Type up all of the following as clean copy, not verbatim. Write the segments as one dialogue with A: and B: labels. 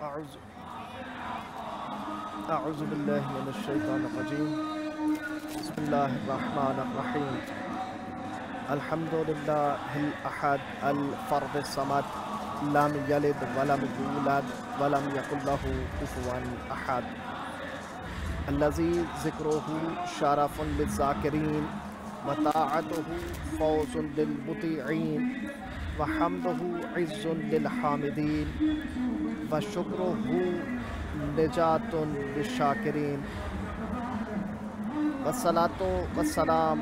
A: أعوذ بالله من الشيطان الرجيم. بسم الله الرحمن الرحيم. الحمد لله الأحد الفرد الصمد لم يلد ولم يولد ولم يكن له كفوا أحد الذي ذكره شرف للذاكرين وطاعته فوز للمطيعين وحمده عز للحامدين وشكره نجات للشاكرين والصلاة والسلام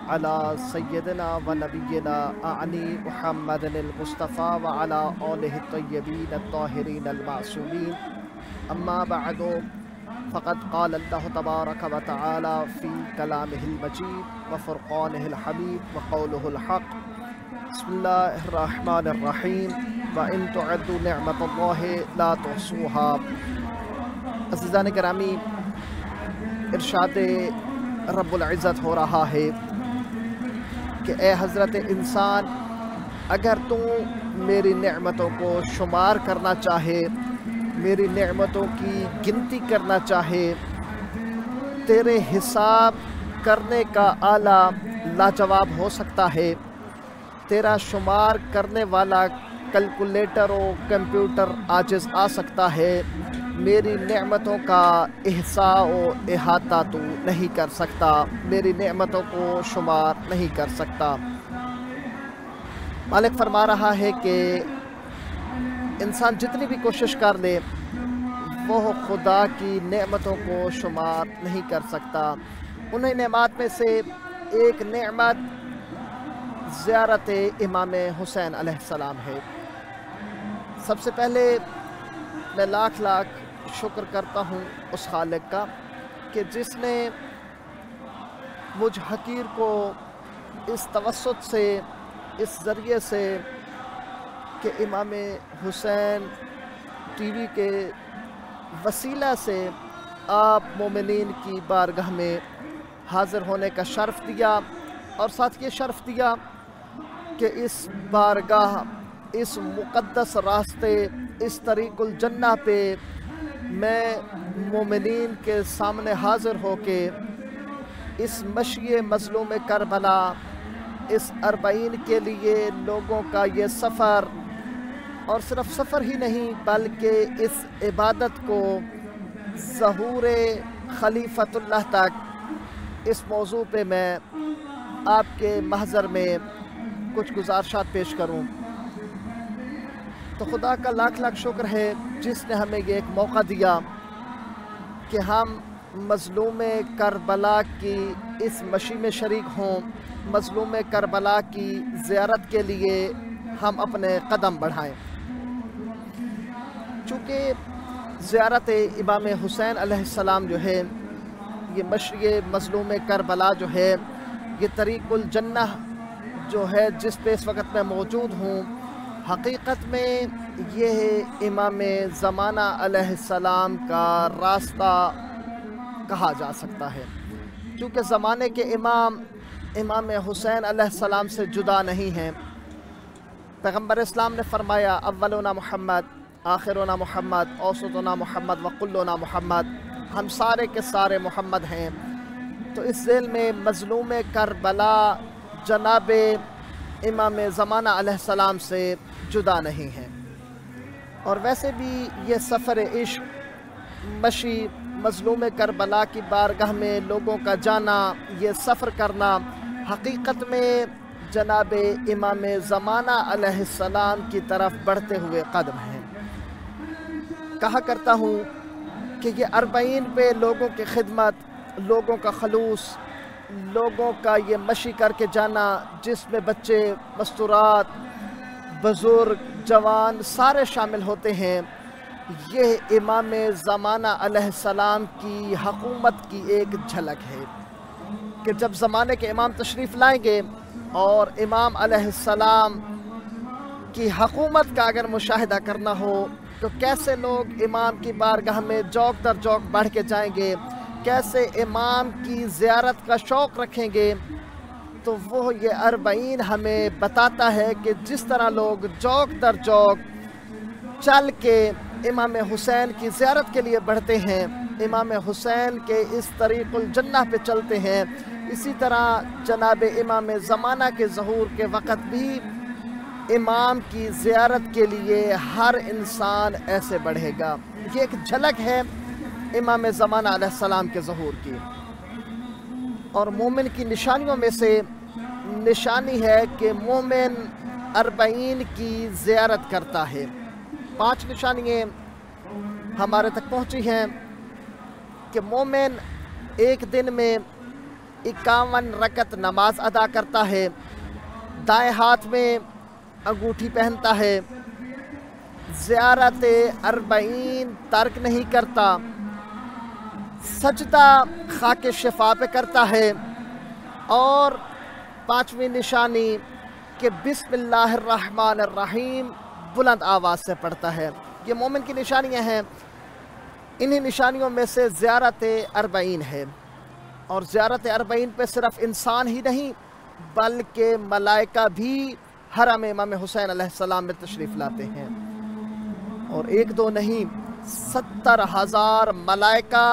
A: على سيدنا ونبينا أعني محمد المصطفى وعلى آله الطيبين الطاهرين المعصومين. أما بعد فقد قال الله تبارك وتعالى في كلامه المجيد وفرقانه الحميد وقوله الحق. بسم الله الرحمن الرحیم وَإِن تُعَدُّوا نِعْمَةَ اللَّهِ لَا تُحْصُوهَا۔ عزیزان گرامی، ارشاد رب العزت ہو رہا ہے کہ اے حضرت انسان، اگر تو میری نعمتوں کو شمار کرنا چاہے، میری نعمتوں کی گنتی کرنا چاہے، تیرے حساب کرنے کا آلہ لاجواب ہو سکتا ہے، تیرا شمار کرنے والا کیلکولیٹر و کمپیوٹر عاجز آ سکتا ہے، میری نعمتوں کا احصاء و احاطہ تو نہیں کر سکتا، میری نعمتوں کو شمار نہیں کر سکتا۔ مالک فرما رہا ہے کہ انسان جتنی بھی کوشش کر لے وہ خدا کی نعمتوں کو شمار نہیں کر سکتا۔ انہیں نعمات میں سے ایک نعمت زیارت امام حسین علیہ السلام ہے۔ سب سے پہلے میں لاکھ شکر کرتا ہوں اس خالق کا کہ جس نے مجھ حقیر کو اس توسط سے، اس ذریعے سے کہ امام حسین ٹی وی کے وسیلہ سے آپ مومنین کی بارگاہ میں حاضر ہونے کا شرف دیا، اور ساتھ یہ شرف دیا کہ اس بارگاہ، اس مقدس راستے، اس طریق الجنہ پہ میں مومنین کے سامنے حاضر ہو کے اس مشی مظلوم کربلا، اس 40 کے لیے لوگوں کا یہ سفر، اور صرف سفر ہی نہیں بلکہ اس عبادت کو ظہور خلیفۃ اللہ تک، اس موضوع پہ میں آپ کے محضر میں کچھ گزارشات پیش کروں۔ تو خدا کا لاکھ شکر ہے جس نے ہمیں یہ ایک موقع دیا کہ ہم مظلوم کربلا کی اس مشی میں شریک ہوں، مظلوم کربلا کی زیارت کے لیے ہم اپنے قدم بڑھائیں۔ چونکہ زیارت امام حسین علیہ السلام جو ہے، یہ مشی مظلوم کربلا جو ہے، یہ طریق الجنہ جو ہے جس پہ اس وقت میں موجود ہوں، حقیقت میں یہ امام زمانہ علیہ السلام کا راستہ کہا جا سکتا ہے، کیونکہ زمانے کے امام حسین علیہ السلام سے جدا نہیں ہیں۔ پیغمبر اسلام نے فرمایا اولنا محمد، آخرنا محمد، اوسطنا محمد وکلنا محمد، ہم سارے کے سارے محمد ہیں۔ تو اس ذیل میں مظلوم کربلا جناب امام زمانہ علیہ السلام سے جدا نہیں ہیں۔ اور ویسے بھی یہ سفر عشق، مشی مظلوم کربلا کی بارگاہ میں لوگوں کا جانا، یہ سفر کرنا حقیقت میں جناب امام زمانہ علیہ السلام کی طرف بڑھتے ہوئے قدم ہیں۔ کہا کرتا ہوں کہ یہ 40 پہ لوگوں کی خدمت، لوگوں کا خلوص، لوگوں کا یہ مشی کر کے جانا، جس میں بچے، مستورات، بزرگ، جوان سارے شامل ہوتے ہیں، یہ امام زمانہ علیہ السلام کی حکومت کی ایک جھلک ہے کہ جب زمانے کے امام تشریف لائیں گے اور امام علیہ السلام کی حکومت کا اگر مشاہدہ کرنا ہو تو کیسے لوگ امام کی بارگاہ میں جوق در جوق بڑھ کے جائیں گے، کیسے امام کی زیارت کا شوق رکھیں گے۔ تو وہ یہ 40 ہمیں بتاتا ہے کہ جس طرح لوگ جوق در جوق چل کے امام حسین کی زیارت کے لیے بڑھتے ہیں، امام حسین کے اس طریق الجنہ پہ چلتے ہیں، اسی طرح جناب امام زمانہ کے ظہور کے وقت بھی امام کی زیارت کے لیے ہر انسان ایسے بڑھے گا۔ یہ ایک جھلک ہے امام زمانہ علیہ السلام کے ظہور کی، اور مومن کی نشانیوں میں سے نشانی ہے کہ مومن 40 کی زیارت کرتا ہے۔ 5 نشانیاں ہمارے تک پہنچی ہیں کہ مومن ایک دن میں 51 رکعت نماز ادا کرتا ہے، دائیں ہاتھ میں انگوٹھی پہنتا ہے، زیارت 40 ترک نہیں کرتا، سجدہ خاک شفا پہ کرتا ہے، اور 5ویں نشانی کہ بسم اللہ الرحمن الرحیم بلند آواز سے پڑھتا ہے۔ یہ مومن کی نشانیاں ہیں۔ انہی نشانیوں میں سے زیارت 40 ہے، اور زیارت 40 پہ صرف انسان ہی نہیں بلکہ ملائکہ بھی حرم امام حسین علیہ السلام میں تشریف لاتے ہیں، اور 1-2 نہیں 70,000 ملائکہ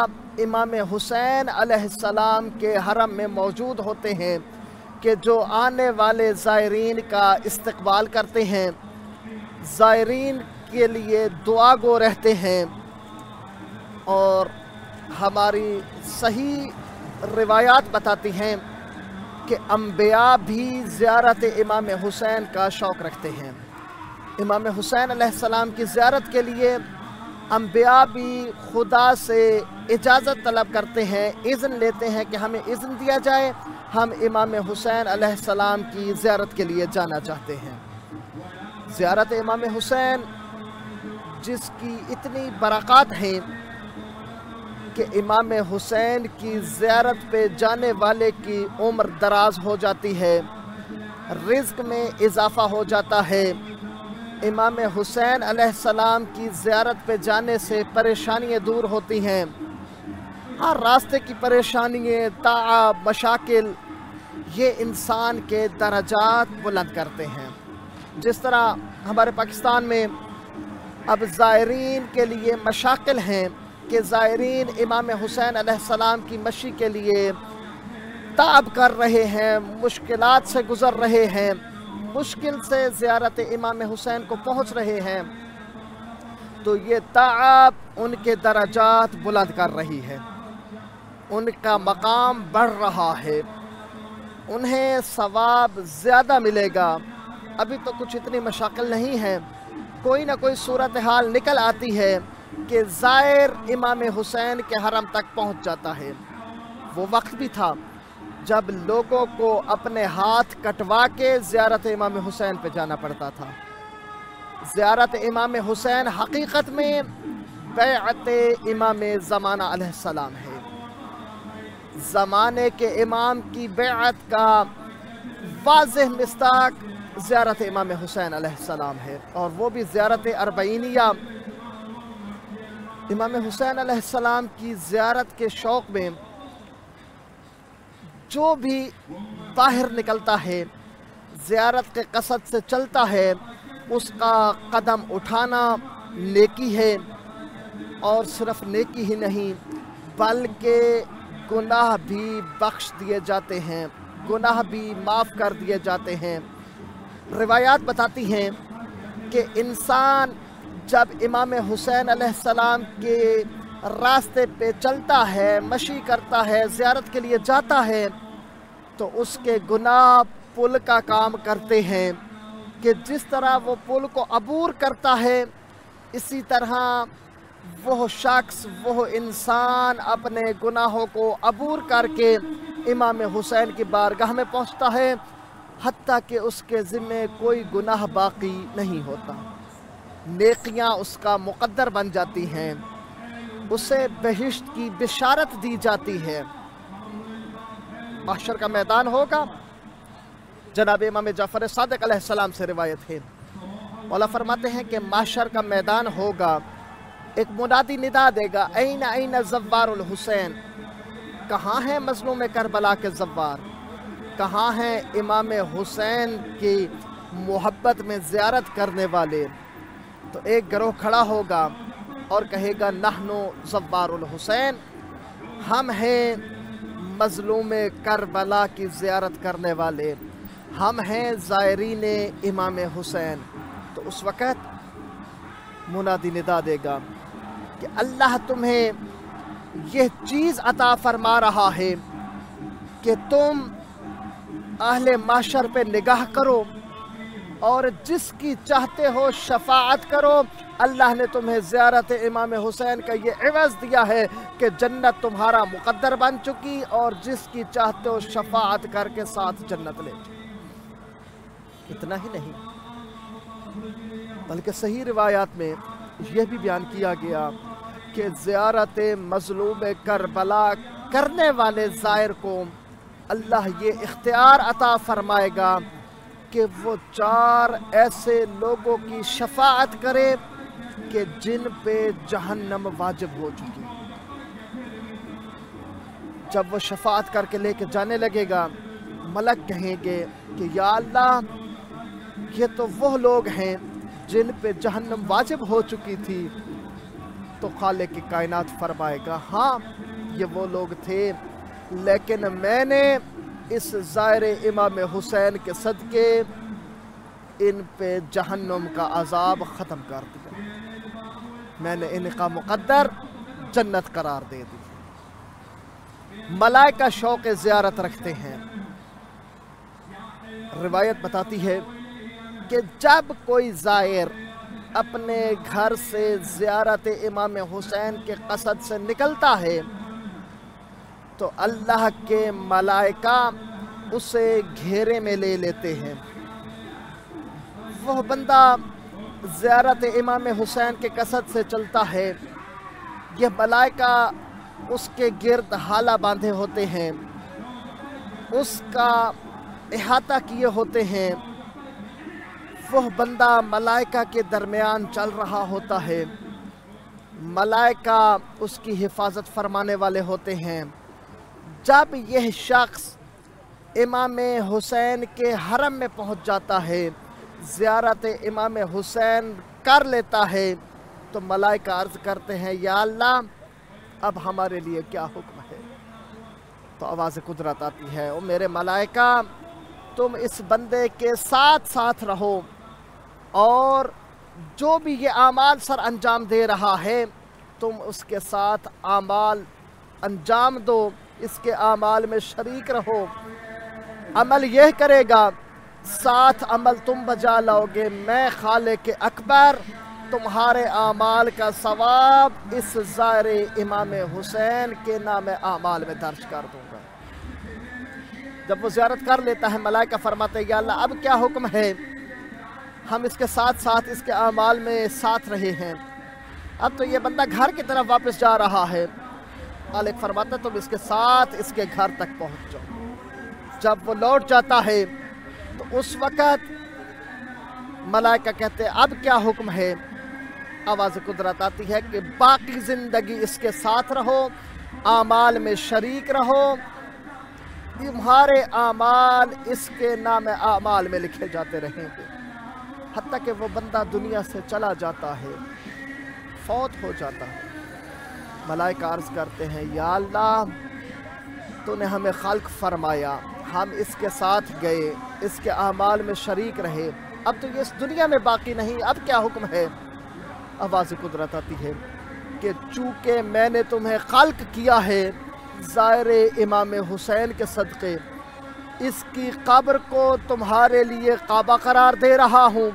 A: امام حسین علیہ السلام کے حرم میں موجود ہوتے ہیں کہ جو آنے والے زائرین کا استقبال کرتے ہیں، زائرین کے لیے دعا گو رہتے ہیں، اور ہماری صحیح روایات بتاتی ہیں کہ انبیاء بھی زیارت امام حسین کا شوق رکھتے ہیں۔ امام حسین علیہ السلام کی زیارت کے لیے انبیاء بھی خدا سے اجازت طلب کرتے ہیں، اذن لیتے ہیں کہ ہمیں اذن دیا جائے، ہم امام حسین علیہ السلام کی زیارت کے لیے جانا چاہتے ہیں۔ زیارت امام حسین جس کی اتنی برکات ہیں کہ امام حسین کی زیارت پہ جانے والے کی عمر دراز ہو جاتی ہے، رزق میں اضافہ ہو جاتا ہے، امام حسین علیہ السلام کی زیارت پہ جانے سے پریشانیاں دور ہوتی ہیں، ہر راستے کی پریشانیاں، تعب، مشاکل، یہ انسان کے درجات بلند کرتے ہیں۔ جس طرح ہمارے پاکستان میں اب زائرین کے لیے مشاکل ہیں کہ زائرین امام حسین علیہ السلام کی مشی کے لیے تعب کر رہے ہیں، مشکلات سے گزر رہے ہیں، مشکل سے زیارت امام حسین کو پہنچ رہے ہیں، تو یہ تعب ان کے درجات بلند کر رہی ہے، ان کا مقام بڑھ رہا ہے، انہیں ثواب زیادہ ملے گا۔ ابھی تو کچھ اتنی مشاکل نہیں ہے، کوئی نہ کوئی صورتحال نکل آتی ہے کہ زائر امام حسین کے حرم تک پہنچ جاتا ہے۔ وہ وقت بھی تھا جب لوگوں کو اپنے ہاتھ کٹوا کے زیارت امام حسین پہ جانا پڑتا تھا۔ زیارت امام حسین حقیقت میں بیعت امام زمانہ علیہ السلام ہے۔ زمانے کے امام کی بیعت کا واضح مصداق زیارت امام حسین علیہ السلام ہے، اور وہ بھی زیارت 40 امام حسین علیہ السلام کی زیارت کے شوق میں جو بھی باہر نکلتا ہے، زیارت کے قصد سے چلتا ہے، اس کا قدم اٹھانا نیکی ہے، اور صرف نیکی ہی نہیں بلکہ گناہ بھی بخش دیے جاتے ہیں، گناہ بھی معاف کر دیے جاتے ہیں۔ روایات بتاتی ہیں کہ انسان جب امام حسین علیہ السلام کے راستے پہ چلتا ہے، مشی کرتا ہے، زیارت کے لیے جاتا ہے، تو اس کے گناہ پل کا کام کرتے ہیں کہ جس طرح وہ پل کو عبور کرتا ہے، اسی طرح وہ شخص، وہ انسان اپنے گناہوں کو عبور کر کے امام حسین کی بارگاہ میں پہنچتا ہے، حتیٰ کہ اس کے ذمے کوئی گناہ باقی نہیں ہوتا، نیکیاں اس کا مقدر بن جاتی ہیں، اسے بہشت کی بشارت دی جاتی ہے۔ محشر کا میدان ہوگا، جناب امام جعفر صادق علیہ السلام سے روایت ہے، مولا فرماتے ہیں کہ محشر کا میدان ہوگا، ایک منادی ندا دے گا، این این زوار الحسین، کہاں ہیں مظلوم کربلا کے زوار، کہاں ہیں امام حسین کی محبت میں زیارت کرنے والے؟ تو ایک گروہ کھڑا ہوگا اور کہے گا نحنو زوار الحسین، ہم ہیں مظلوم کربلا کی زیارت کرنے والے، ہم ہیں زائرین امام حسین۔ تو اس وقت منادی ندا دے گا کہ اللہ تمہیں یہ چیز عطا فرما رہا ہے کہ تم اہل محشر پہ نگاہ کرو اور جس کی چاہتے ہو شفاعت کرو۔ اللہ نے تمہیں زیارت امام حسین کا یہ عوض دیا ہے کہ جنت تمہارا مقدر بن چکی، اور جس کی چاہتے ہو شفاعت کر کے ساتھ جنت لے جاؤ۔ اتنا ہی نہیں بلکہ صحیح روایات میں یہ بھی بیان کیا گیا کہ زیارت مظلوم کربلا کرنے والے زائر کو اللہ یہ اختیار عطا فرمائے گا کہ وہ 4 ایسے لوگوں کی شفاعت کرے کہ جن پہ جہنم واجب ہو چکی۔ جب وہ شفاعت کر کے لے کے جانے لگے گا، ملک کہیں گے کہ یا اللہ یہ تو وہ لوگ ہیں جن پہ جہنم واجب ہو چکی تھی۔ تو خالق کی کائنات فرمائے گا ہاں یہ وہ لوگ تھے، لیکن میں نے اس زائر امام حسین کے صدقے ان پہ جہنم کا عذاب ختم کر دیا، میں نے ان کا مقدر جنت قرار دے دی۔ ملائکہ شوق زیارت رکھتے ہیں۔ روایت بتاتی ہے کہ جب کوئی زائر اپنے گھر سے زیارت امام حسین کے قصد سے نکلتا ہے تو اللہ کے ملائکہ اسے گھیرے میں لے لیتے ہیں۔ وہ بندہ زیارت امام حسین کے قصد سے چلتا ہے، یہ ملائکہ اس کے گرد حالہ باندھے ہوتے ہیں، اس کا احاطہ کیے ہوتے ہیں۔ وہ بندہ ملائکہ کے درمیان چل رہا ہوتا ہے، ملائکہ اس کی حفاظت فرمانے والے ہوتے ہیں۔ جب یہ شخص امام حسین کے حرم میں پہنچ جاتا ہے، زیارت امام حسین کر لیتا ہے، تو ملائکہ عرض کرتے ہیں یا اللہ اب ہمارے لیے کیا حکم ہے؟ تو آواز قدرت آتی ہے، او میرے ملائکہ تم اس بندے کے ساتھ ساتھ رہو، اور جو بھی یہ اعمال سر انجام دے رہا ہے تم اس کے ساتھ اعمال انجام دو، اس کے اعمال میں شریک رہو۔ عمل یہ کرے گا، ساتھ عمل تم بجا لاؤ گے، میں خالق اکبر تمہارے اعمال کا ثواب اس زائر امام حسین کے نام اعمال میں درج کر دوں گا۔ جب وہ زیارت کر لیتا ہے، ملائکہ فرماتے ہیں یا اللہ اب کیا حکم ہے؟ ہم اس کے ساتھ ساتھ اس کے اعمال میں ساتھ رہے ہیں، اب تو یہ بندہ گھر کی طرف واپس جا رہا ہے۔ مالک فرماتا ہے تم اس کے ساتھ اس کے گھر تک پہنچ جاؤ۔ جب وہ لوٹ جاتا ہے تو اس وقت ملائکہ کہتے ہیں اب کیا حکم ہے؟ آواز قدرت آتی ہے کہ باقی زندگی اس کے ساتھ رہو، اعمال میں شریک رہو، تمہارے اعمال اس کے نام اعمال میں لکھے جاتے رہیں گے، حتیٰ کہ وہ بندہ دنیا سے چلا جاتا ہے، فوت ہو جاتا ہے۔ ملائکہ عرض کرتے ہیں یا اللہ تو نے ہمیں خلق فرمایا، ہم اس کے ساتھ گئے، اس کے اعمال میں شریک رہے، اب تو یہ اس دنیا میں باقی نہیں، اب کیا حکم ہے؟ آواز قدرت آتی ہے کہ چونکہ میں نے تمہیں خلق کیا ہے زائر امام حسین کے صدقے، اس کی قبر کو تمہارے لیے کعبہ قرار دے رہا ہوں،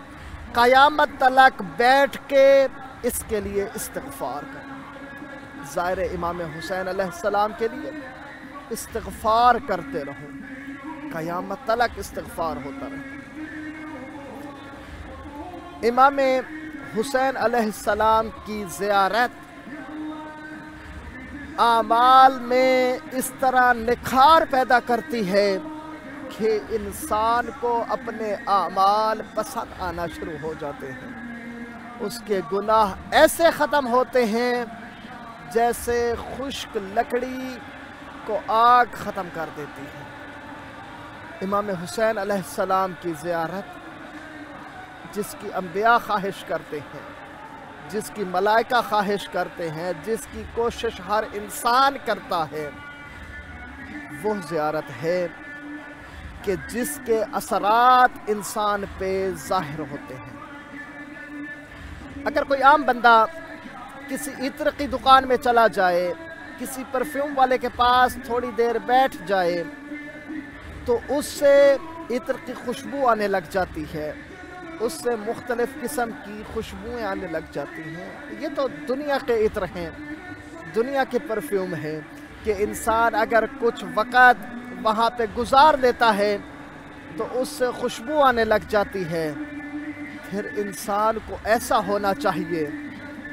A: قیامت تلک بیٹھ کے اس کے لیے استغفار کرو، زائر امام حسین علیہ السلام کے لیے استغفار کرتے رہو، قیامت تلک استغفار ہوتا رہے۔ امام حسین علیہ السلام کی زیارت اعمال میں اس طرح نکھار پیدا کرتی ہے کہ انسان کو اپنے اعمال پسند آنا شروع ہو جاتے ہیں، اس کے گناہ ایسے ختم ہوتے ہیں جیسے خشک لکڑی کو آگ ختم کر دیتی ہے۔ امام حسین علیہ السلام کی زیارت جس کی انبیاء خواہش کرتے ہیں، جس کی ملائکہ خواہش کرتے ہیں، جس کی کوشش ہر انسان کرتا ہے، وہ زیارت ہے کہ جس کے اثرات انسان پہ ظاہر ہوتے ہیں۔ اگر کوئی عام بندہ کسی عطر کی دکان میں چلا جائے، کسی پرفیوم والے کے پاس تھوڑی دیر بیٹھ جائے تو اس سے عطر کی خوشبو آنے لگ جاتی ہے، اس سے مختلف قسم کی خوشبوئیں آنے لگ جاتی ہیں۔ یہ تو دنیا کے عطر ہیں، دنیا کے پرفیوم ہیں کہ انسان اگر کچھ وقت وہاں پہ گزار لیتا ہے تو اس سے خوشبو آنے لگ جاتی ہے۔ پھر انسان کو ایسا ہونا چاہیے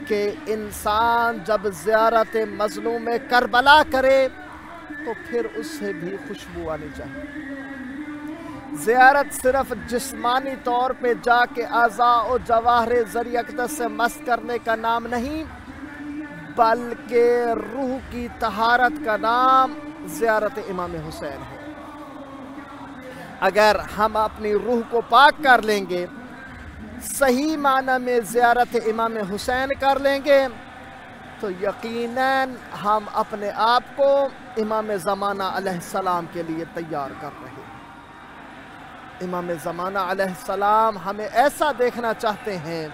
A: کہ انسان جب زیارت مظلوم کربلا کرے تو پھر اس سے بھی خوشبو آنی چاہیے۔ زیارت صرف جسمانی طور پہ جا کے اعضاء و جواہر ذریعہ اقدس سے مس کرنے کا نام نہیں، بلکہ روح کی طہارت کا نام زیارت امام حسین ہے۔ اگر ہم اپنی روح کو پاک کر لیں گے، صحیح معنی میں زیارت امام حسین کر لیں گے، تو یقیناً ہم اپنے آپ کو امام زمانہ علیہ السلام کے لیے تیار کر رہے ہیں۔ امام زمانہ علیہ السلام ہمیں ایسا دیکھنا چاہتے ہیں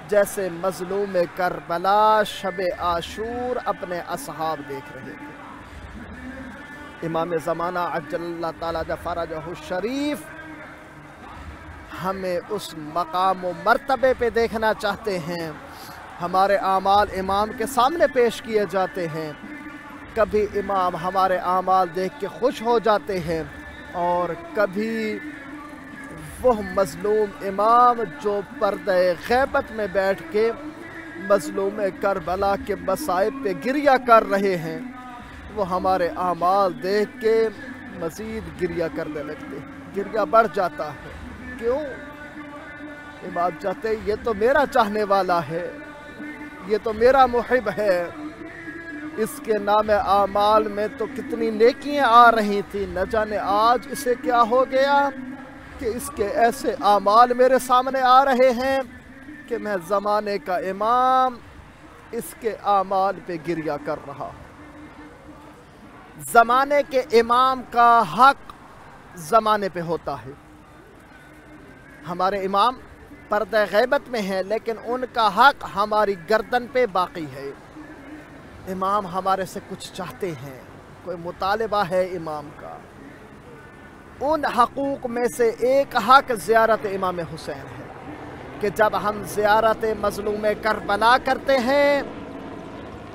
A: جیسے مظلوم کربلا شب عاشور اپنے اصحاب دیکھ رہے تھے۔ امام زمانہ عجل اللہ تعالیٰ فرجہ الشریف ہمیں اس مقام و مرتبے پہ دیکھنا چاہتے ہیں۔ ہمارے اعمال امام کے سامنے پیش کیے جاتے ہیں، کبھی امام ہمارے اعمال دیکھ کے خوش ہو جاتے ہیں، اور کبھی وہ مظلوم امام جو پردہ غیبت میں بیٹھ کے مظلوم کربلا کے مصائب پہ گریہ کر رہے ہیں، وہ ہمارے اعمال دیکھ کے مزید گریہ کرنے لگتے ہیں، گریہ بڑھ جاتا ہے۔ کیوں؟ امام چاہتے ہیں یہ تو میرا چاہنے والا ہے، یہ تو میرا محب ہے، اس کے نام اعمال میں تو کتنی نیکیاں آ رہی تھیں، نہ جانے آج اسے کیا ہو گیا کہ اس کے ایسے اعمال میرے سامنے آ رہے ہیں کہ میں زمانے کا امام اس کے اعمال پہ گریہ کر رہا ہوں۔ زمانے کے امام کا حق زمانے پہ ہوتا ہے۔ ہمارے امام پردہ غیبت میں ہیں، لیکن ان کا حق ہماری گردن پہ باقی ہے۔ امام ہمارے سے کچھ چاہتے ہیں، کوئی مطالبہ ہے امام کا۔ ان حقوق میں سے ایک حق زیارت امام حسین ہے کہ جب ہم زیارت مظلوم کربلا کرتے ہیں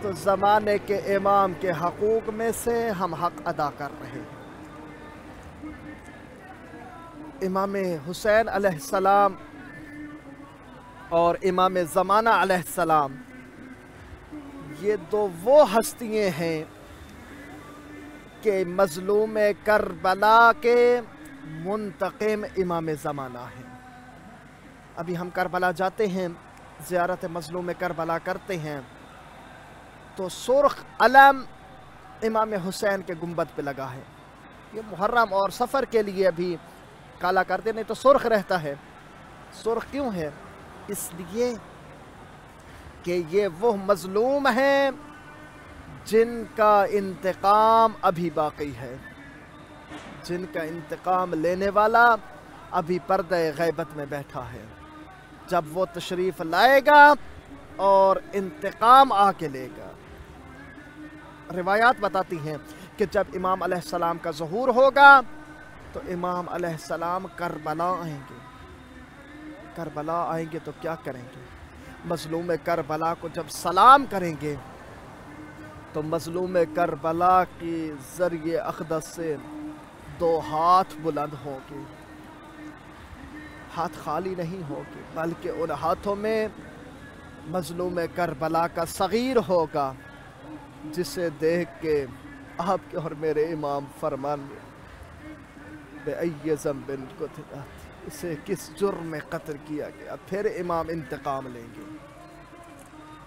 A: تو زمانے کے امام کے حقوق میں سے ہم حق ادا کر رہے ہیں۔ امام حسین علیہ السلام اور امام زمانہ علیہ السلام یہ دو وہ ہستیاں ہیں کہ مظلوم کربلا کے منتقم امام زمانہ ہیں۔ ابھی ہم کربلا جاتے ہیں، زیارت مظلوم کربلا کرتے ہیں تو سرخ علم امام حسین کے گنبد پہ لگا ہے۔ یہ محرم اور سفر کے لیے ابھی کالا کرتے نہیں تو سرخ رہتا ہے۔ سرخ کیوں ہے؟ اس لیے کہ یہ وہ مظلوم ہیں جن کا انتقام ابھی باقی ہے، جن کا انتقام لینے والا ابھی پردہ غیبت میں بیٹھا ہے۔ جب وہ تشریف لائے گا اور انتقام آ کے لے گا۔ روایات بتاتی ہیں کہ جب امام علیہ السلام کا ظہور ہوگا تو امام علیہ السلام کربلا آئیں گے۔ کربلا آئیں گے تو کیا کریں گے؟ مظلوم کربلا کو جب سلام کریں گے تو مظلوم کربلا کی ذریعہ اقدس سے دو ہاتھ بلند ہوں گے، ہاتھ خالی نہیں ہوگے، بلکہ ان ہاتھوں میں مظلوم کربلا کا صغیر ہوگا، جسے دیکھ کے آپ کے اور میرے امام فرمان بِأَيِّ ذَنبٍ قُتِلَتْ، اسے کس جرم میں قتل کیا گیا، پھر امام انتقام لیں گے۔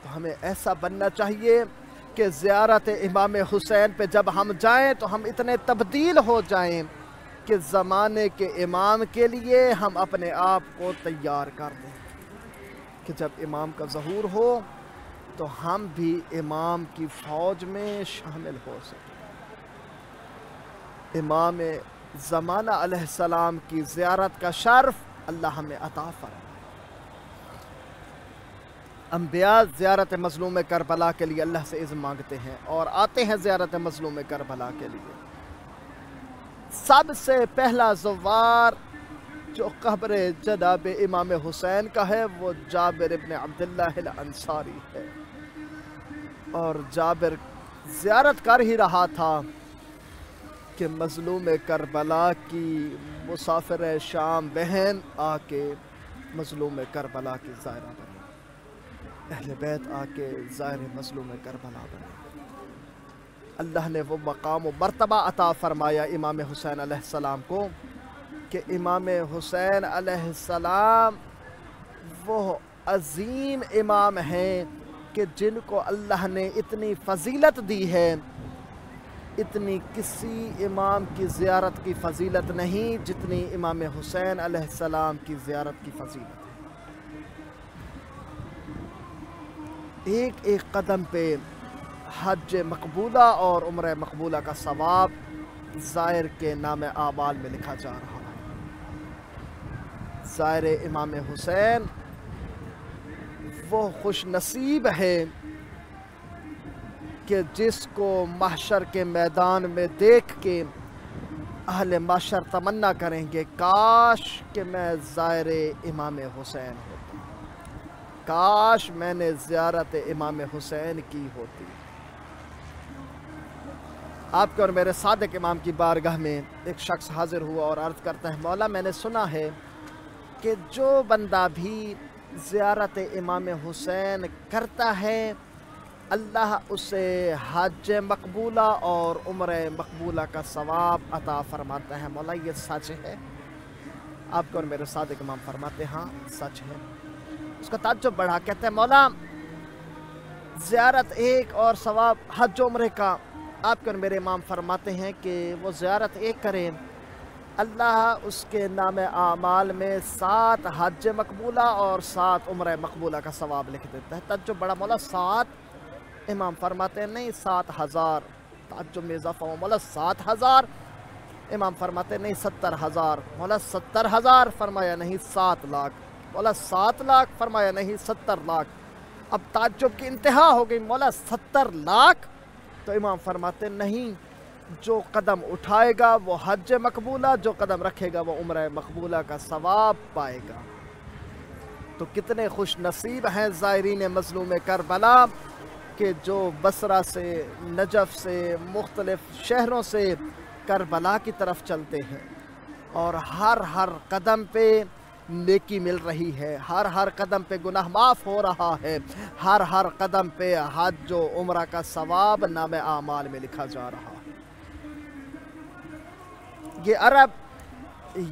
A: تو ہمیں ایسا بننا چاہیے کہ زیارت امام حسین پہ جب ہم جائیں تو ہم اتنے تبدیل ہو جائیں کہ زمانے کے امام کے لیے ہم اپنے آپ کو تیار کر دیں، کہ جب امام کا ظہور ہو تو ہم بھی امام کی فوج میں شامل ہو سکیں۔ امام زمانہ علیہ السلام کی زیارت کا شرف اللہ ہمیں عطا فرمائے۔ انبیاء زیارت مظلوم کربلا کے لیے اللہ سے اذن مانگتے ہیں اور آتے ہیں زیارت مظلوم کربلا کے لیے۔ سب سے پہلا زوار جو قبر جناب امام حسین کا ہے وہ جابر ابن عبداللہ الانصاری ہے، اور جابر زیارت کر ہی رہا تھا کہ مظلوم کربلا کی مسافر شام بہن آ کے مظلوم کربلا کی زائرہ بنے، اہل بیت آ کے زائر مظلوم کربلا بنے۔ اللہ نے وہ مقام و مرتبہ عطا فرمایا امام حسین علیہ السلام کو کہ امام حسین علیہ السلام وہ عظیم امام ہیں کہ جن کو اللہ نے اتنی فضیلت دی ہے، اتنی کسی امام کی زیارت کی فضیلت نہیں جتنی امام حسین علیہ السلام کی زیارت کی فضیلت ہے۔ ایک ایک قدم پہ حج مقبولہ اور عمرہ مقبولہ کا ثواب زائر کے نام اعمال میں لکھا جا رہا ہے۔ زائر امام حسین وہ خوش نصیب ہے کہ جس کو محشر کے میدان میں دیکھ کے اہل محشر تمنا کریں گے کاش کہ میں زائر امام حسین ہوتا، کاش میں نے زیارت امام حسین کی ہوتی۔ آپ کے اور میرے صادق امام کی بارگاہ میں ایک شخص حاضر ہوا اور عرض کرتا ہے، مولا میں نے سنا ہے کہ جو بندہ بھی زیارت امام حسین کرتا ہے اللہ اسے حج مقبولہ اور عمرہ مقبولہ کا ثواب عطا فرماتا ہے۔ مولا یہ سچ ہے؟ آپ کے اور میرے صادق امام فرماتے ہیں ہاں سچ ہے۔ اس کا تعجب بڑھا، کہتے ہیں مولا زیارت ایک اور ثواب حج عمرے کا۔ آپ کے اور میرے امام فرماتے ہیں کہ وہ زیارت ایک کریں اللہ اس کے نام اعمال میں 7 حج مقبولہ اور 7 عمرہ مقبولہ کا ثواب لکھ دیتا ہے۔ تعجب بڑا، مولا 7؟ امام فرماتے ہیں نہیں 7000۔ تعجب میں اضافہ ہوا، مولا 7000؟ امام فرماتے ہیں نہیں 70000۔ مولا 70000؟ فرمایا نہیں 7 لاکھ۔ مولا 7 لاکھ؟ فرمایا نہیں 70 لاکھ۔ اب تعجب کی انتہا ہو گئی، مولا 70 لاکھ؟ تو امام فرماتے ہیں نہیں، جو قدم اٹھائے گا وہ حج مقبولہ، جو قدم رکھے گا وہ عمرہ مقبولہ کا ثواب پائے گا۔ تو کتنے خوش نصیب ہیں زائرین مظلوم کربلا کہ جو بصرہ سے، نجف سے، مختلف شہروں سے کربلا کی طرف چلتے ہیں اور ہر قدم پہ نیکی مل رہی ہے، ہر قدم پہ گناہ معاف ہو رہا ہے، ہر قدم پہ حج و عمرہ کا ثواب نام اعمال میں لکھا جا رہا ہے۔ یہ عرب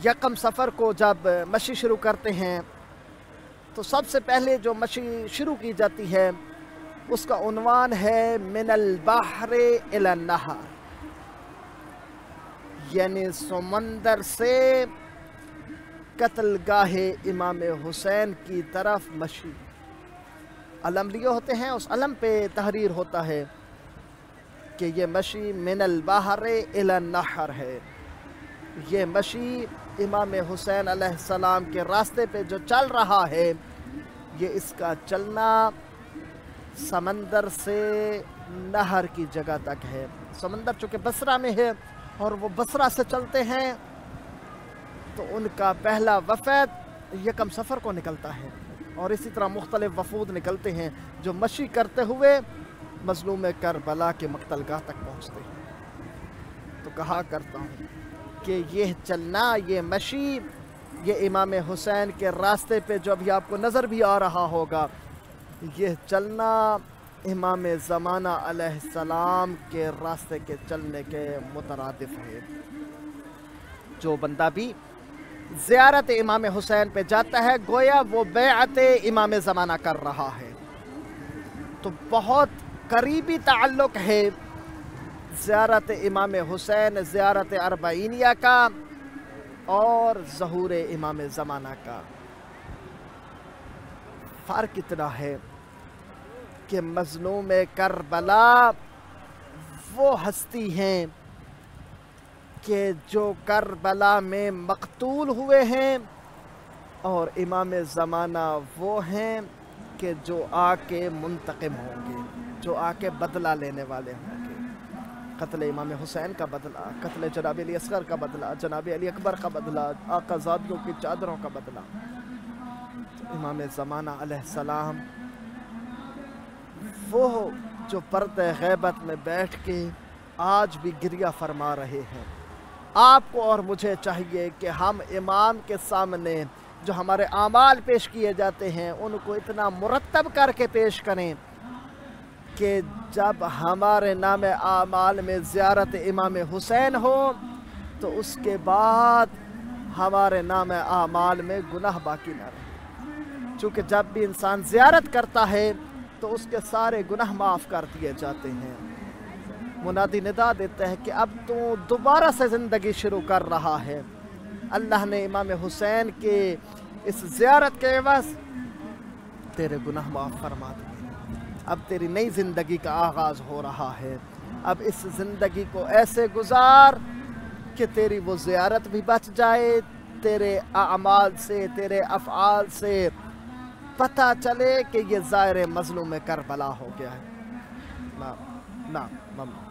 A: یکم سفر کو جب مشی شروع کرتے ہیں تو سب سے پہلے جو مشی شروع کی جاتی ہے اس کا عنوان ہے من البحر الی النہر، یعنی سمندر سے قتل گاہ امام حسین کی طرف مشی۔ علم لیے ہوتے ہیں، اس علم پہ تحریر ہوتا ہے کہ یہ مشی من البحر الی النہر ہے، یہ مشی امام حسین علیہ السلام کے راستے پہ جو چل رہا ہے یہ اس کا چلنا سمندر سے نہر کی جگہ تک ہے۔ سمندر چونکہ بصرہ میں ہے اور وہ بصرہ سے چلتے ہیں تو ان کا پہلا وفد یکم سفر کو نکلتا ہے، اور اسی طرح مختلف وفود نکلتے ہیں جو مشی کرتے ہوئے مظلوم کربلا کے مقتل گاہ تک پہنچتے ہیں۔ تو کہا کرتا ہوں کہ یہ چلنا، یہ مشی، یہ امام حسین کے راستے پہ جو ابھی آپ کو نظر بھی آ رہا ہوگا، یہ چلنا امام زمانہ علیہ السلام کے راستے کے چلنے کے مترادف ہے۔ جو بندہ بھی زیارت امام حسین پہ جاتا ہے گویا وہ بیعت امام زمانہ کر رہا ہے۔ تو بہت قریبی تعلق ہے زیارت امام حسین، زیارت اربعینیہ کا اور ظہور امام زمانہ کا۔ فرق اتنا ہے کہ مظلوم کربلا وہ ہستی ہیں کہ جو کربلا میں مقتول ہوئے ہیں، اور امام زمانہ وہ ہیں کہ جو آ کے منتقم ہوں گے، جو آ کے بدلہ لینے والے ہوں گے۔ قتل امام حسین کا بدلہ، قتل جناب علی اصغر کا بدلہ، جناب علی اکبر کا بدلہ، آقا زادیوں کی چادروں کا بدلہ۔ امام زمانہ علیہ السلام وہ جو پردہ غیبت میں بیٹھ کے آج بھی گریہ فرما رہے ہیں۔ آپ کو اور مجھے چاہیے کہ ہم امام کے سامنے جو ہمارے اعمال پیش کیے جاتے ہیں ان کو اتنا مرتب کر کے پیش کریں کہ جب ہمارے نام اعمال میں زیارت امام حسین ہو تو اس کے بعد ہمارے نام اعمال میں گناہ باقی نہ رہے، چونکہ جب بھی انسان زیارت کرتا ہے تو اس کے سارے گناہ معاف کر دیے جاتے ہیں۔ منادی ندا دیتا ہے کہ اب تو دوبارہ سے زندگی شروع کر رہا ہے۔ اللہ نے امام حسین کے اس زیارت کے عوض تیرے گناہ معاف فرما دیے، اب تیری نئی زندگی کا آغاز ہو رہا ہے۔ اب اس زندگی کو ایسے گزار کہ تیری وہ زیارت بھی بچ جائے، تیرے اعمال سے، تیرے افعال سے پتہ چلے کہ یہ زائر مظلوم کربلا ہو گیا ہے۔ نعم ممنون۔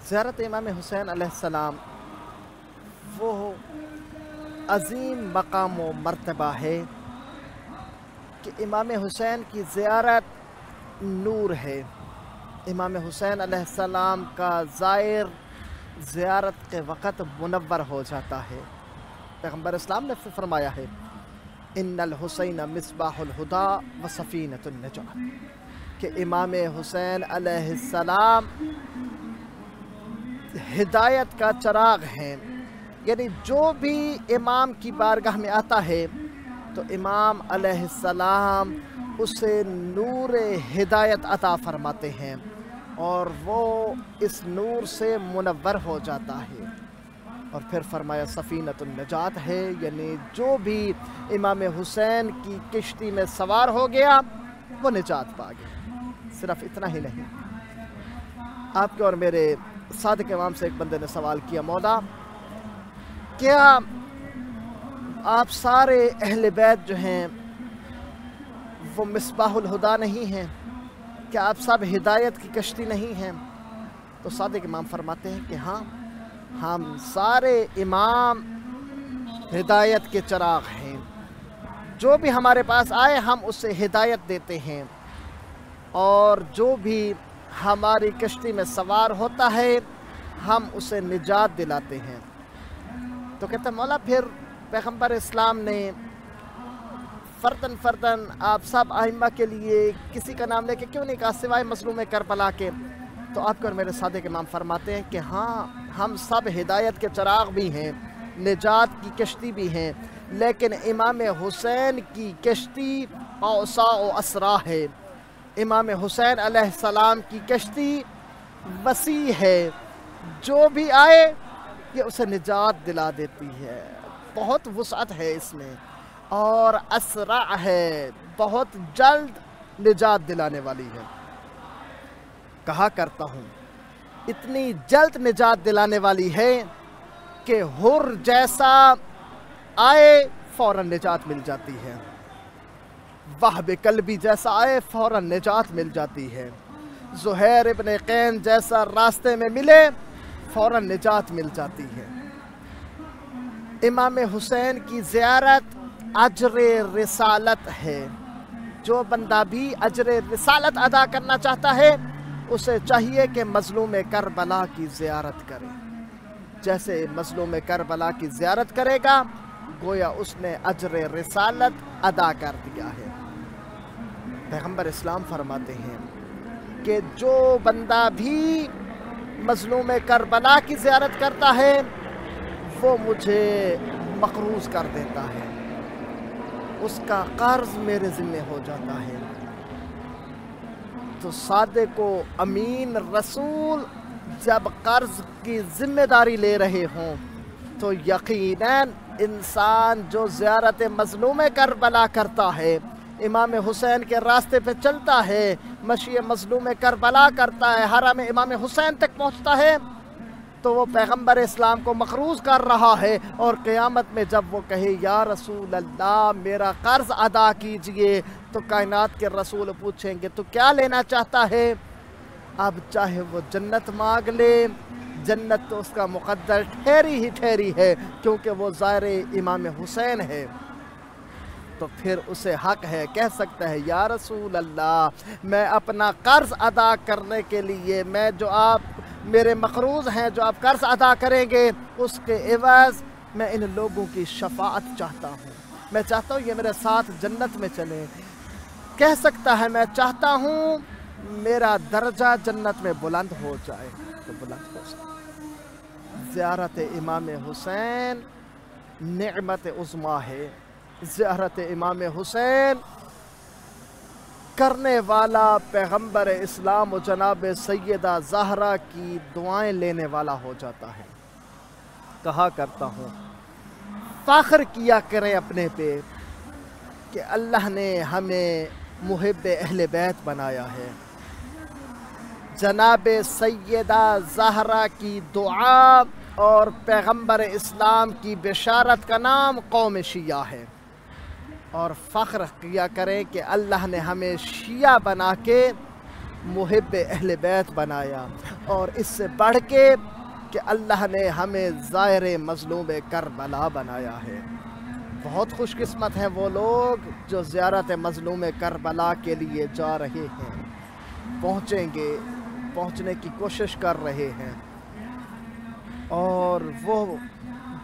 A: زیارت امام حسین علیہ السلام وہ عظیم مقام و مرتبہ ہے کہ امام حسین کی زیارت نور ہے۔ امام حسین علیہ السلام کا زائر زیارت کے وقت منور ہو جاتا ہے۔ پیغمبر اسلام نے فرمایا ہے ان الحسین مصباح الہدا و سفینۃ النجات، کہ امام حسین علیہ السلام ہدایت کا چراغ ہیں. یعنی جو بھی امام کی بارگاہ میں آتا ہے تو امام علیہ السلام اسے نور ہدایت عطا فرماتے ہیں اور وہ اس نور سے منور ہو جاتا ہے. اور پھر فرمایا سفینۃ النجات ہے، یعنی جو بھی امام حسین کی کشتی میں سوار ہو گیا وہ نجات پا گیا. صرف اتنا ہی نہیں، آپ کے اور میرے صادق امام سے ایک بندے نے سوال کیا، مولا کیا آپ سارے اہل بیت جو ہیں وہ مصباح الہدا نہیں ہیں؟ کیا آپ سب ہدایت کی کشتی نہیں ہیں؟ تو صادق امام فرماتے ہیں کہ ہاں، ہم سارے امام ہدایت کے چراغ ہیں. جو بھی ہمارے پاس آئے ہم اسے ہدایت دیتے ہیں، اور جو بھی ہماری کشتی میں سوار ہوتا ہے ہم اسے نجات دلاتے ہیں. تو کہتے ہیں مولا پھر پیغمبر اسلام نے فردن آپ سب ائمہ کے لیے کسی کا نام لے کے کیوں نہیں کہا سوائے مظلوم کربلا کے؟ تو آپ کے اور میرے صادق امام فرماتے ہیں کہ ہاں، ہم سب ہدایت کے چراغ بھی ہیں، نجات کی کشتی بھی ہیں، لیکن امام حسین کی کشتی اوسع و اسرع ہے. امام حسین علیہ السلام کی کشتی وسیع ہے، جو بھی آئے یہ اسے نجات دلا دیتی ہے. بہت وسعت ہے اس میں، اور اسرع ہے، بہت جلد نجات دلانے والی ہے. کہا کرتا ہوں اتنی جلد نجات دلانے والی ہے کہ حر جیسا آئے فوراً نجات مل جاتی ہے، وہب قلبی جیسا آئے فوراً نجات مل جاتی ہے، زہیر ابن قین جیسا راستے میں ملے فوراً نجات مل جاتی ہے. امام حسین کی زیارت اجر رسالت ہے. جو بندہ بھی اجر رسالت ادا کرنا چاہتا ہے اسے چاہیے کہ مظلوم کربلا کی زیارت کرے. جیسے مظلوم کربلا کی زیارت کرے گا گویا اس نے اجر رسالت ادا کر دیا ہے. پیغمبر اسلام فرماتے ہیں کہ جو بندہ بھی مظلوم کربلا کی زیارت کرتا ہے وہ مجھے مقروض کر دیتا ہے، اس کا قرض میرے ذمہ ہو جاتا ہے. تو صادق و امین رسول جب قرض کی ذمہ داری لے رہے ہوں تو یقیناً انسان جو زیارت مظلوم کربلا کرتا ہے، امام حسین کے راستے پہ چلتا ہے، مشی مظلوم کربلا کرتا ہے، حرم امام حسین تک پہنچتا ہے، تو وہ پیغمبر اسلام کو مقروض کر رہا ہے. اور قیامت میں جب وہ کہے یا رسول اللہ میرا قرض ادا کیجئے، تو کائنات کے رسول پوچھیں گے تو کیا لینا چاہتا ہے؟ اب چاہے وہ جنت مانگ لے، جنت تو اس کا مقدر ٹھہری ہی ٹھہری ہے کیونکہ وہ زائر امام حسین ہے. تو پھر اسے حق ہے، کہہ سکتا ہے یا رسول اللہ میں اپنا قرض ادا کرنے کے لیے، میں جو آپ میرے مقروض ہیں جو آپ قرض ادا کریں گے اس کے عوض میں ان لوگوں کی شفاعت چاہتا ہوں، میں چاہتا ہوں یہ میرے ساتھ جنت میں چلیں. کہہ سکتا ہے میں چاہتا ہوں میرا درجہ جنت میں بلند ہو جائے، تو بلند ہو سکتا. زیارت امام حسین نعمت عظمیٰ ہے. زیارت امام حسین کرنے والا پیغمبر اسلام و جناب سیدہ زہرا کی دعائیں لینے والا ہو جاتا ہے. کہا کرتا ہوں فخر کیا کریں اپنے پہ کہ اللہ نے ہمیں محب اہل بیت بنایا ہے. جناب سیدہ زہرا کی دعا اور پیغمبر اسلام کی بشارت کا نام قوم شیعہ ہے. اور فخر کیا کریں کہ اللہ نے ہمیں شیعہ بنا کے محب اہل بیت بنایا، اور اس سے بڑھ کے کہ اللہ نے ہمیں زائر مظلوم کربلا بنایا ہے. بہت خوش قسمت ہیں وہ لوگ جو زیارت مظلوم کربلا کے لیے جا رہے ہیں، پہنچیں گے، پہنچنے کی کوشش کر رہے ہیں. اور وہ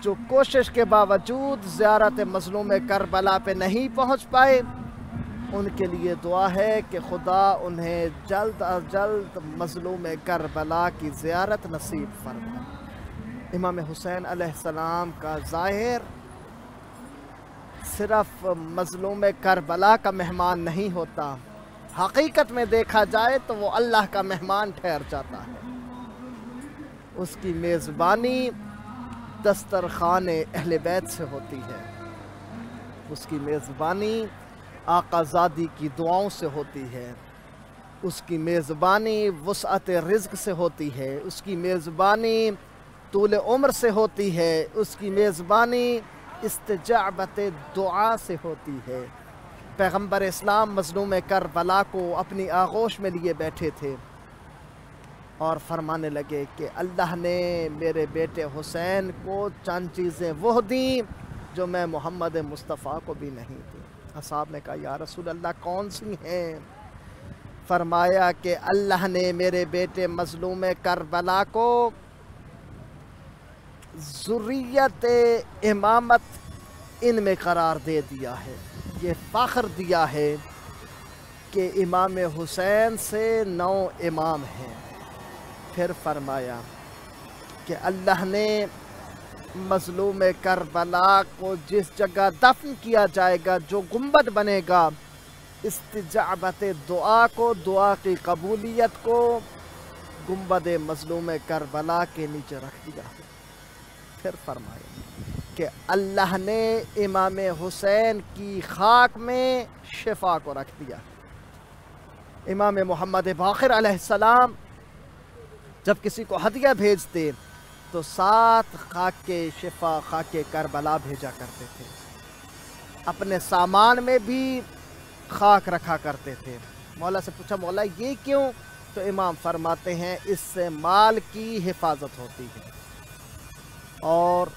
A: جو کوشش کے باوجود زیارت مظلوم کربلا پہ نہیں پہنچ پائے، ان کے لیے دعا ہے کہ خدا انہیں جلد از جلد مظلوم کربلا کی زیارت نصیب فرمائے۔ امام حسین علیہ السلام کا ظاہر صرف مظلوم کربلا کا مہمان نہیں ہوتا، حقیقت میں دیکھا جائے تو وہ اللہ کا مہمان ٹھہر جاتا ہے۔ اس کی میزبانی دسترخوان اہل بیت سے ہوتی ہے، اس کی میزبانی آقا زادی کی دعاؤں سے ہوتی ہے، اس کی میزبانی وسعت رزق سے ہوتی ہے، اس کی میزبانی طول عمر سے ہوتی ہے، اس کی میزبانی استجابت دعا سے ہوتی ہے۔ پیغمبر اسلام مظلوم کربلا کو اپنی آغوش میں لیے بیٹھے تھے اور فرمانے لگے کہ اللہ نے میرے بیٹے حسین کو چند چیزیں وہ دیں جو میں محمد مصطفیٰ کو بھی نہیں دی۔ اصحاب نے کہا یا رسول اللہ کون سی ہیں؟ فرمایا کہ اللہ نے میرے بیٹے مظلوم کربلا کو ذریت امامت ان میں قرار دے دیا ہے، یہ فخر دیا ہے کہ امام حسین سے 9 امام ہیں۔ پھر فرمایا کہ اللہ نے مظلوم کربلا کو جس جگہ دفن کیا جائے گا، جو گنبد بنے گا، استجابت دعا کو، دعا کی قبولیت کو گنبد مظلوم کربلا کے نیچے رکھ دیا۔ پھر فرمایا کہ اللہ نے امام حسین کی خاک میں شفا کو رکھ دیا۔ امام محمد باقر علیہ السلام جب کسی کو ہدیہ بھیجتے تو 7 خاک شفا خاک کربلا بھیجا کرتے تھے، اپنے سامان میں بھی خاک رکھا کرتے تھے۔ مولا سے پوچھا مولا یہ کیوں؟ تو امام فرماتے ہیں اس سے مال کی حفاظت ہوتی ہے، اور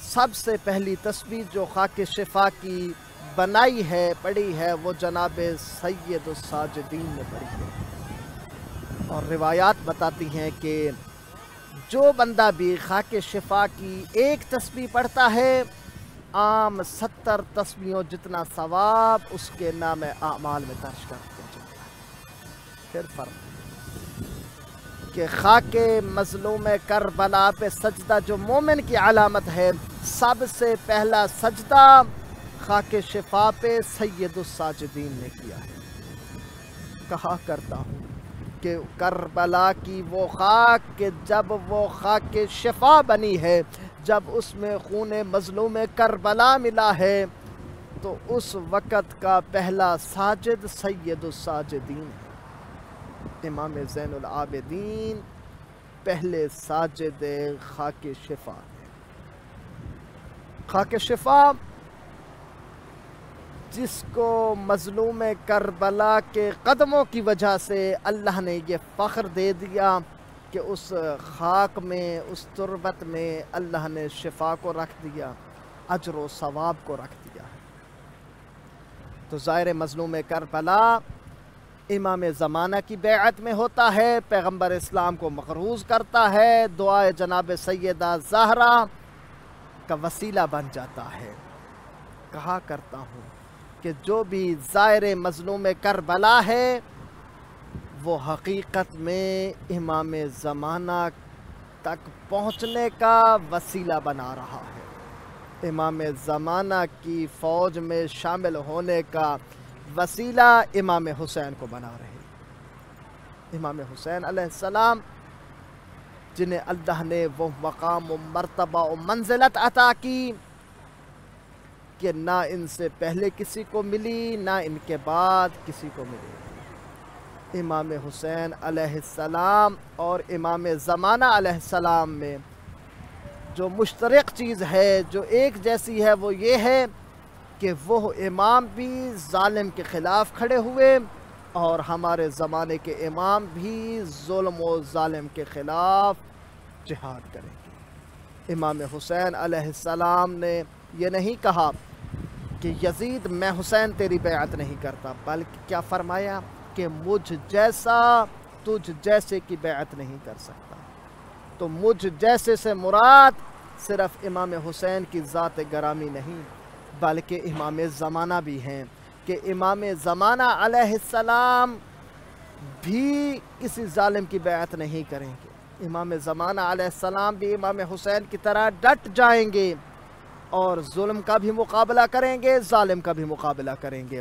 A: سب سے پہلی تسبیح جو خاک شفا کی بنائی ہے، پڑھی ہے، وہ جناب سید الساجدین نے پڑھی ہے۔ اور روایات بتاتی ہیں کہ جو بندہ بھی خاک شفا کی ایک تسبیح پڑھتا ہے، عام 70 تسبیحوں جتنا ثواب اس کے نام اعمال میں درج کر دیا جاتا ہے۔ پھر فرمایا کہ خاک مظلوم کربلا پہ سجدہ جو مومن کی علامت ہے، سب سے پہلا سجدہ خاک شفا پہ سید الساجدین نے کیا ہے۔ کہا کرتا ہوں کہ کربلا کی وہ خاک کہ جب وہ خاک شفا بنی ہے، جب اس میں خون مظلوم کربلا ملا ہے، تو اس وقت کا پہلا ساجد سید الساجدین ہے۔ امام زین العابدین پہلے ساجد خاک شفا ہے۔ خاک شفا جس کو مظلوم کربلا کے قدموں کی وجہ سے اللہ نے یہ فخر دے دیا کہ اس خاک میں، اس تربت میں اللہ نے شفا کو رکھ دیا، اجر و ثواب کو رکھ دیا ہے۔ تو ظاہر مظلوم کربلا امام زمانہ کی بیعت میں ہوتا ہے، پیغمبر اسلام کو مقروض کرتا ہے، دعائے جناب سیدہ زہرا کا وسیلہ بن جاتا ہے۔ کہا کرتا ہوں کہ جو بھی ظاہر مظلوم کربلا ہے، وہ حقیقت میں امام زمانہ تک پہنچنے کا وسیلہ بنا رہا ہے، امام زمانہ کی فوج میں شامل ہونے کا وسیلہ امام حسین کو بنا رہے۔ امام حسین علیہ السلام جنہیں اللہ نے وہ مقام و مرتبہ و منزلت عطا کی کہ نہ ان سے پہلے کسی کو ملی، نہ ان کے بعد کسی کو ملی۔ امام حسین علیہ السلام اور امام زمانہ علیہ السلام میں جو مشترک چیز ہے، جو ایک جیسی ہے، وہ یہ ہے کہ وہ امام بھی ظالم کے خلاف کھڑے ہوئے اور ہمارے زمانے کے امام بھی ظلم و ظالم کے خلاف جہاد کریں گے۔ امام حسین علیہ السلام نے یہ نہیں کہا کہ یزید میں حسین تیری بیعت نہیں کرتا، بلکہ کیا فرمایا کہ مجھ جیسا تجھ جیسے کی بیعت نہیں کر سکتا۔ تو مجھ جیسے سے مراد صرف امام حسین کی ذات گرامی نہیں بلکہ امام زمانہ بھی ہیں کہ امام زمانہ علیہ السلام بھی کسی ظالم کی بیعت نہیں کریں گے۔ امام زمانہ علیہ السلام بھی امام حسین کی طرح ڈٹ جائیں گے اور ظلم کا بھی مقابلہ کریں گے، ظالم کا بھی مقابلہ کریں گے،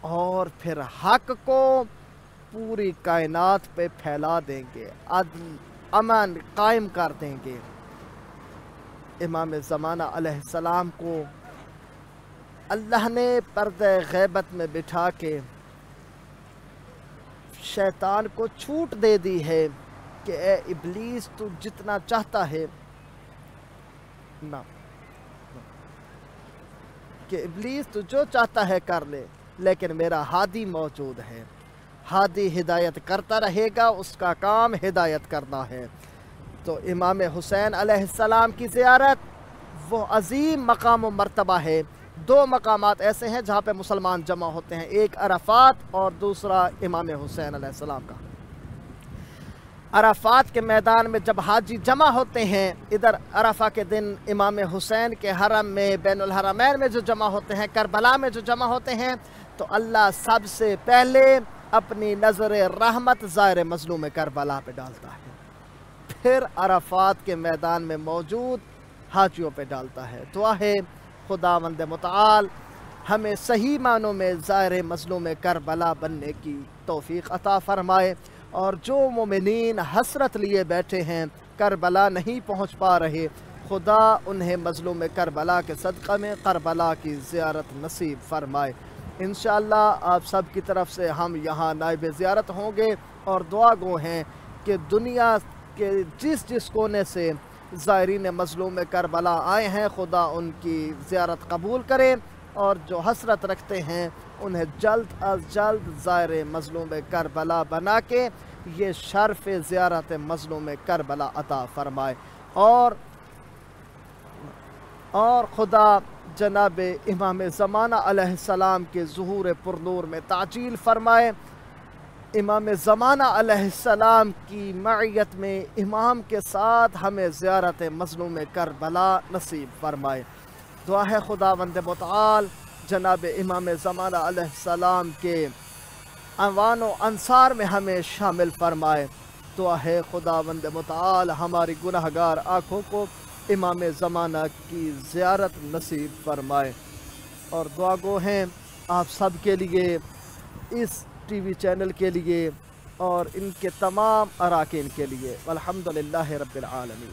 A: اور پھر حق کو پوری کائنات پہ پھیلا دیں گے، عدل امن قائم کر دیں گے۔ امام زمانہ علیہ السلام کو اللہ نے پردہ غیبت میں بٹھا کے شیطان کو چھوٹ دے دی ہے کہ اے ابلیس تو جتنا چاہتا ہے کہ ابلیس تو جو چاہتا ہے کر لے، لیکن میرا ہادی موجود ہے، ہادی ہدایت کرتا رہے گا، اس کا کام ہدایت کرنا ہے۔ تو امام حسین علیہ السلام کی زیارت وہ عظیم مقام و مرتبہ ہے۔ دو مقامات ایسے ہیں جہاں پہ مسلمان جمع ہوتے ہیں، ایک عرفات اور دوسرا امام حسین علیہ السلام کا۔ عرفات کے میدان میں جب حاجی جمع ہوتے ہیں، ادھر عرفہ کے دن امام حسین کے حرم میں بین الحرمین میں جو جمع ہوتے ہیں، کربلا میں جو جمع ہوتے ہیں، تو اللہ سب سے پہلے اپنی نظر رحمت زائر مظلوم کربلا پہ ڈالتا ہے، پھر عرفات کے میدان میں موجود حاجیوں پہ ڈالتا ہے۔ دعا ہے خداوند متعال ہمیں صحیح معنوں میں زائر مظلوم کربلا بننے کی توفیق عطا فرمائے، اور جو مومنین حسرت لیے بیٹھے ہیں، کربلا نہیں پہنچ پا رہے، خدا انہیں مظلوم کربلا کے صدقہ میں کربلا کی زیارت نصیب فرمائے۔ انشاءاللہ آپ سب کی طرف سے ہم یہاں نائب زیارت ہوں گے، اور دعا گو ہیں کہ دنیا کے جس کونے سے زائرین مظلوم کربلا آئے ہیں، خدا ان کی زیارت قبول کرے، اور جو حسرت رکھتے ہیں انہیں جلد از جلد زائر مظلوم کربلا بنا کے یہ شرف زیارت مظلوم کربلا عطا فرمائے، اور خدا جناب امام زمانہ علیہ السلام کے ظہور پرنور میں تعجیل فرمائے، امام زمانہ علیہ السلام کی معیت میں امام کے ساتھ ہمیں زیارت مظلوم کربلا نصیب فرمائے۔ دعا ہے خداوند متعال جناب امام زمانہ علیہ السلام کے اعوان و انصار میں ہمیں شامل فرمائے۔ دعا ہے خداوند متعال ہماری گناہگار آنکھوں کو امام زمانہ کی زیارت نصیب فرمائے، اور دعا گو ہیں آپ سب کے لیے، اس ٹی وی چینل کے لیے اور ان کے تمام اراکین کے لیے۔ والحمدللہ رب العالمین۔